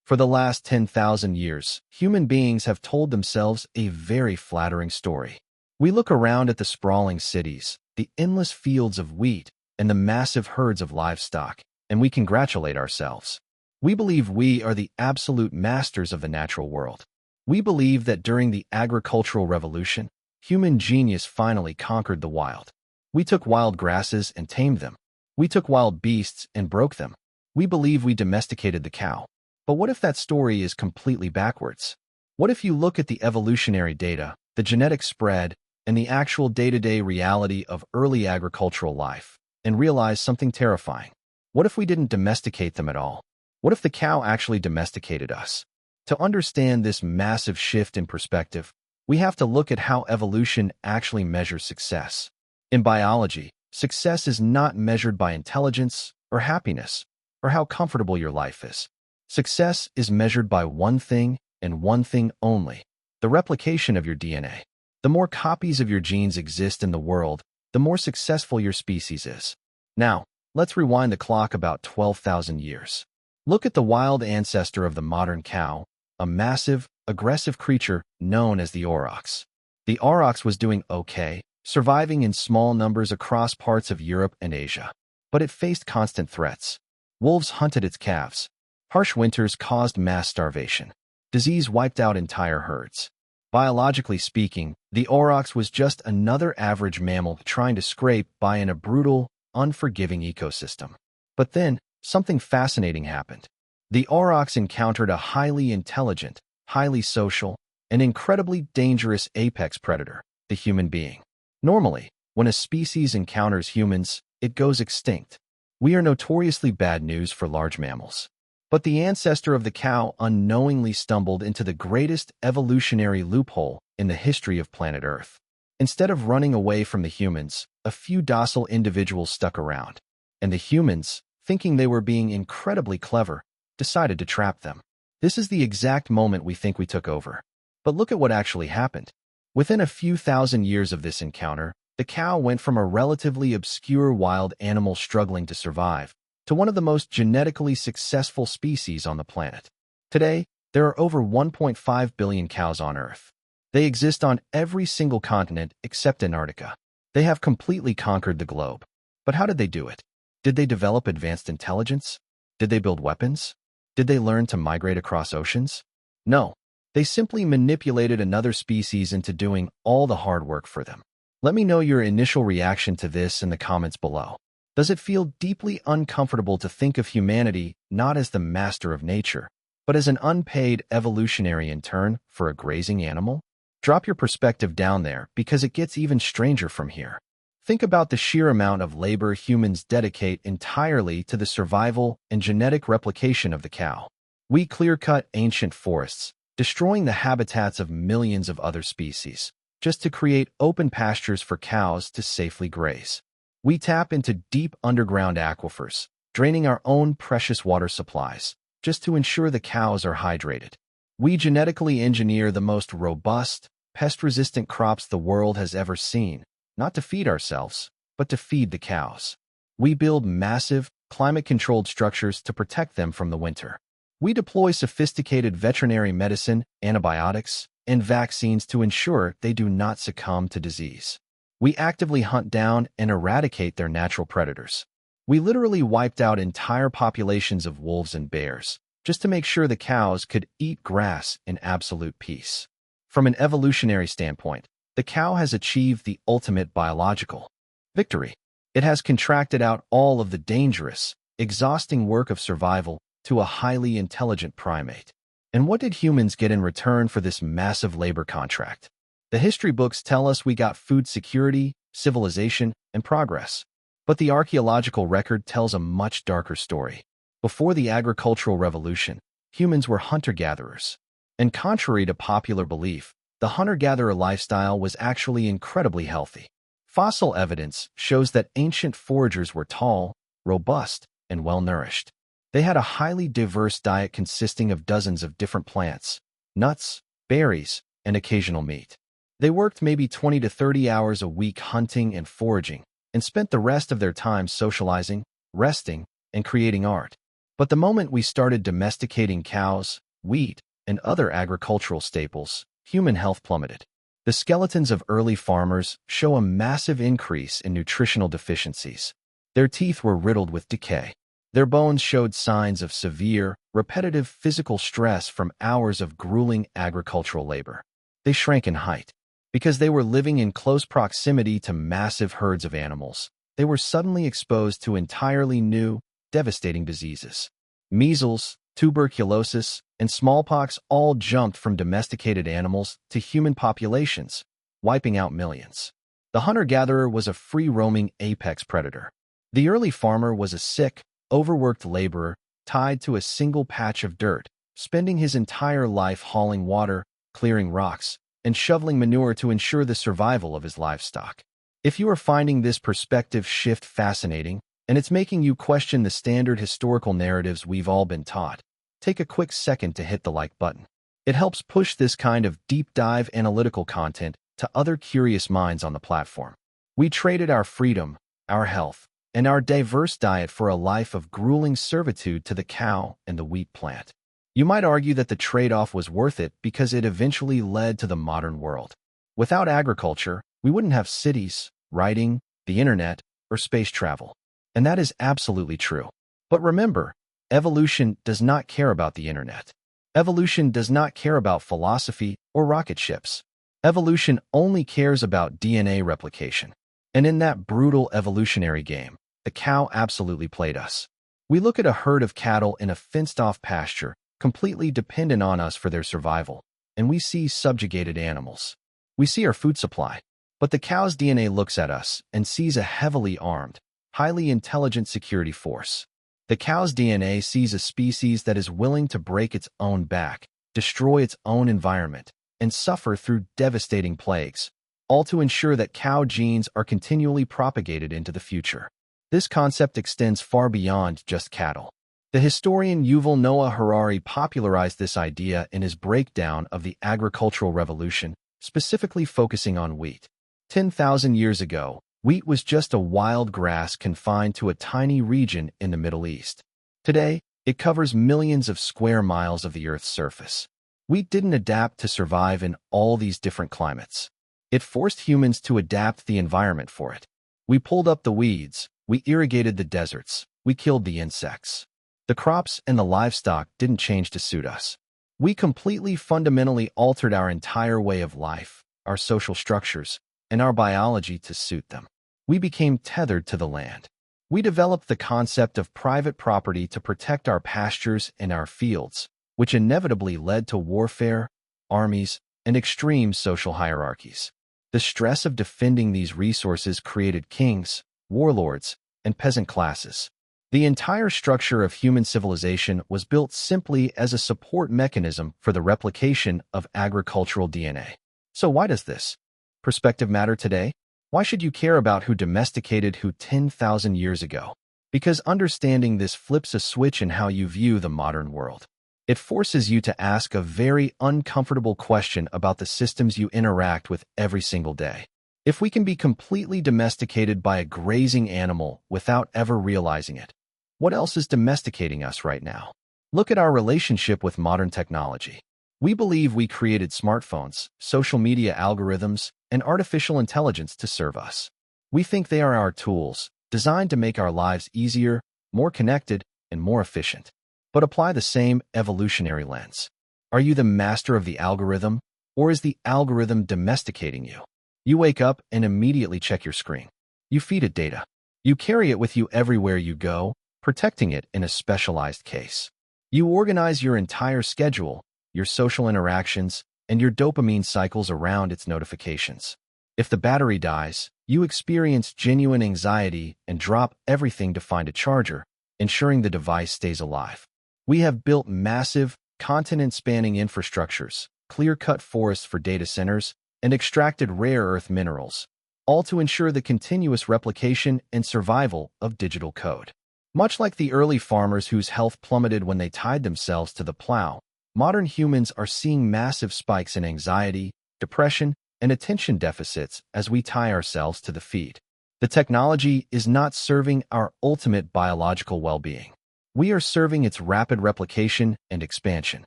For the last 10,000 years, human beings have told themselves a very flattering story. We look around at the sprawling cities, the endless fields of wheat, and the massive herds of livestock, and we congratulate ourselves. We believe we are the absolute masters of the natural world. We believe that during the agricultural revolution, human genius finally conquered the wild. We took wild grasses and tamed them. We took wild beasts and broke them. We believe we domesticated the cow. But what if that story is completely backwards? What if you look at the evolutionary data, the genetic spread, and the actual day-to-day reality of early agricultural life, and realize something terrifying? What if we didn't domesticate them at all? What if the cow actually domesticated us? To understand this massive shift in perspective, we have to look at how evolution actually measures success. In biology, success is not measured by intelligence or happiness or how comfortable your life is. Success is measured by one thing and one thing only: the replication of your DNA. The more copies of your genes exist in the world, the more successful your species is. Now, let's rewind the clock about 12,000 years. Look at the wild ancestor of the modern cow, a massive, aggressive creature known as the aurochs. The aurochs was doing okay, surviving in small numbers across parts of Europe and Asia. But it faced constant threats. Wolves hunted its calves. Harsh winters caused mass starvation. Disease wiped out entire herds. Biologically speaking, the aurochs was just another average mammal trying to scrape by in a brutal, unforgiving ecosystem. But then, something fascinating happened. The aurochs encountered a highly intelligent, highly social, and incredibly dangerous apex predator, the human being. Normally, when a species encounters humans, it goes extinct. We are notoriously bad news for large mammals. But the ancestor of the cow unknowingly stumbled into the greatest evolutionary loophole in the history of planet Earth. Instead of running away from the humans, a few docile individuals stuck around. And the humans, thinking they were being incredibly clever, decided to trap them. This is the exact moment we think we took over. But look at what actually happened. Within a few thousand years of this encounter, the cow went from a relatively obscure wild animal struggling to survive to one of the most genetically successful species on the planet. Today, there are over 1.5 billion cows on Earth. They exist on every single continent except Antarctica. They have completely conquered the globe. But how did they do it? Did they develop advanced intelligence? Did they build weapons? Did they learn to migrate across oceans? No. They simply manipulated another species into doing all the hard work for them. Let me know your initial reaction to this in the comments below. Does it feel deeply uncomfortable to think of humanity not as the master of nature, but as an unpaid evolutionary intern for a grazing animal? Drop your perspective down there because it gets even stranger from here. Think about the sheer amount of labor humans dedicate entirely to the survival and genetic replication of the cow. We clear-cut ancient forests, destroying the habitats of millions of other species, just to create open pastures for cows to safely graze. We tap into deep underground aquifers, draining our own precious water supplies, just to ensure the cows are hydrated. We genetically engineer the most robust, pest-resistant crops the world has ever seen, not to feed ourselves, but to feed the cows. We build massive, climate-controlled structures to protect them from the winter. We deploy sophisticated veterinary medicine, antibiotics, and vaccines to ensure they do not succumb to disease. We actively hunt down and eradicate their natural predators. We literally wiped out entire populations of wolves and bears, just to make sure the cows could eat grass in absolute peace. From an evolutionary standpoint, the cow has achieved the ultimate biological victory. It has contracted out all of the dangerous, exhausting work of survival to a highly intelligent primate. And what did humans get in return for this massive labor contract? The history books tell us we got food security, civilization, and progress. But the archaeological record tells a much darker story. Before the agricultural revolution, humans were hunter-gatherers. And contrary to popular belief, the hunter-gatherer lifestyle was actually incredibly healthy. Fossil evidence shows that ancient foragers were tall, robust, and well-nourished. They had a highly diverse diet consisting of dozens of different plants, nuts, berries, and occasional meat. They worked maybe 20 to 30 hours a week hunting and foraging, and spent the rest of their time socializing, resting, and creating art. But the moment we started domesticating cows, wheat, and other agricultural staples, human health plummeted. The skeletons of early farmers show a massive increase in nutritional deficiencies. Their teeth were riddled with decay. Their bones showed signs of severe, repetitive physical stress from hours of grueling agricultural labor. They shrank in height. Because they were living in close proximity to massive herds of animals, they were suddenly exposed to entirely new, devastating diseases. Measles, tuberculosis, and smallpox all jumped from domesticated animals to human populations, wiping out millions. The hunter-gatherer was a free-roaming apex predator. The early farmer was a sick, overworked laborer tied to a single patch of dirt, spending his entire life hauling water, clearing rocks, and shoveling manure to ensure the survival of his livestock. If you are finding this perspective shift fascinating, and it's making you question the standard historical narratives we've all been taught, take a quick second to hit the like button. It helps push this kind of deep-dive analytical content to other curious minds on the platform. We traded our freedom, our health, and our diverse diet for a life of grueling servitude to the cow and the wheat plant. You might argue that the trade-off was worth it because it eventually led to the modern world. Without agriculture, we wouldn't have cities, writing, the internet, or space travel. And that is absolutely true. But remember, evolution does not care about the internet. Evolution does not care about philosophy or rocket ships. Evolution only cares about DNA replication. And in that brutal evolutionary game, the cow absolutely played us. We look at a herd of cattle in a fenced-off pasture, completely dependent on us for their survival, and we see subjugated animals. We see our food supply. But the cow's DNA looks at us and sees a heavily armed, highly intelligent security force. The cow's DNA sees a species that is willing to break its own back, destroy its own environment, and suffer through devastating plagues, all to ensure that cow genes are continually propagated into the future. This concept extends far beyond just cattle. The historian Yuval Noah Harari popularized this idea in his breakdown of the agricultural revolution, specifically focusing on wheat. 10,000 years ago, wheat was just a wild grass confined to a tiny region in the Middle East. Today, it covers millions of square miles of the Earth's surface. Wheat didn't adapt to survive in all these different climates. It forced humans to adapt the environment for it. We pulled up the weeds, we irrigated the deserts, we killed the insects. The crops and the livestock didn't change to suit us. We completely fundamentally altered our entire way of life, our social structures, and our biology to suit them. We became tethered to the land. We developed the concept of private property to protect our pastures and our fields, which inevitably led to warfare, armies, and extreme social hierarchies. The stress of defending these resources created kings, warlords, and peasant classes. The entire structure of human civilization was built simply as a support mechanism for the replication of agricultural DNA. So why does this perspective matter today? Why should you care about who domesticated who 10,000 years ago? Because understanding this flips a switch in how you view the modern world. It forces you to ask a very uncomfortable question about the systems you interact with every single day. If we can be completely domesticated by a grazing animal without ever realizing it, what else is domesticating us right now? Look at our relationship with modern technology. We believe we created smartphones, social media algorithms, and artificial intelligence to serve us. We think they are our tools, designed to make our lives easier, more connected, and more efficient. But apply the same evolutionary lens. Are you the master of the algorithm, or is the algorithm domesticating you? You wake up and immediately check your screen. You feed it data. You carry it with you everywhere you go, protecting it in a specialized case. You organize your entire schedule, your social interactions, and your dopamine cycles around its notifications. If the battery dies, you experience genuine anxiety and drop everything to find a charger, ensuring the device stays alive. We have built massive, continent-spanning infrastructures, clear-cut forests for data centers, and extracted rare earth minerals, all to ensure the continuous replication and survival of digital code. Much like the early farmers whose health plummeted when they tied themselves to the plow, modern humans are seeing massive spikes in anxiety, depression, and attention deficits as we tie ourselves to the feed. The technology is not serving our ultimate biological well-being. We are serving its rapid replication and expansion.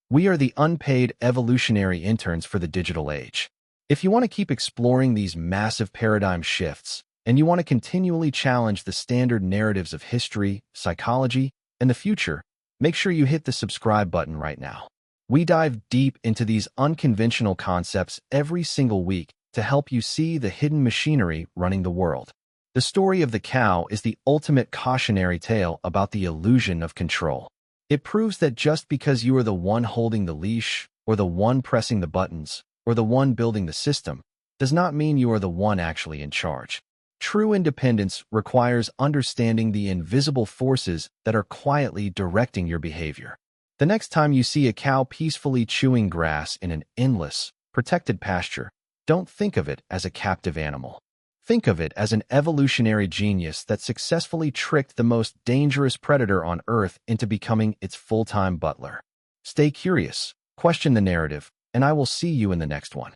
We are the unpaid evolutionary interns for the digital age. If you want to keep exploring these massive paradigm shifts, and you want to continually challenge the standard narratives of history, psychology, and the future, make sure you hit the subscribe button right now. We dive deep into these unconventional concepts every single week to help you see the hidden machinery running the world. The story of the cow is the ultimate cautionary tale about the illusion of control. It proves that just because you are the one holding the leash, or the one pressing the buttons, or the one building the system, does not mean you are the one actually in charge. True independence requires understanding the invisible forces that are quietly directing your behavior. The next time you see a cow peacefully chewing grass in an endless, protected pasture, don't think of it as a captive animal. Think of it as an evolutionary genius that successfully tricked the most dangerous predator on Earth into becoming its full-time butler. Stay curious, question the narrative, and I will see you in the next one.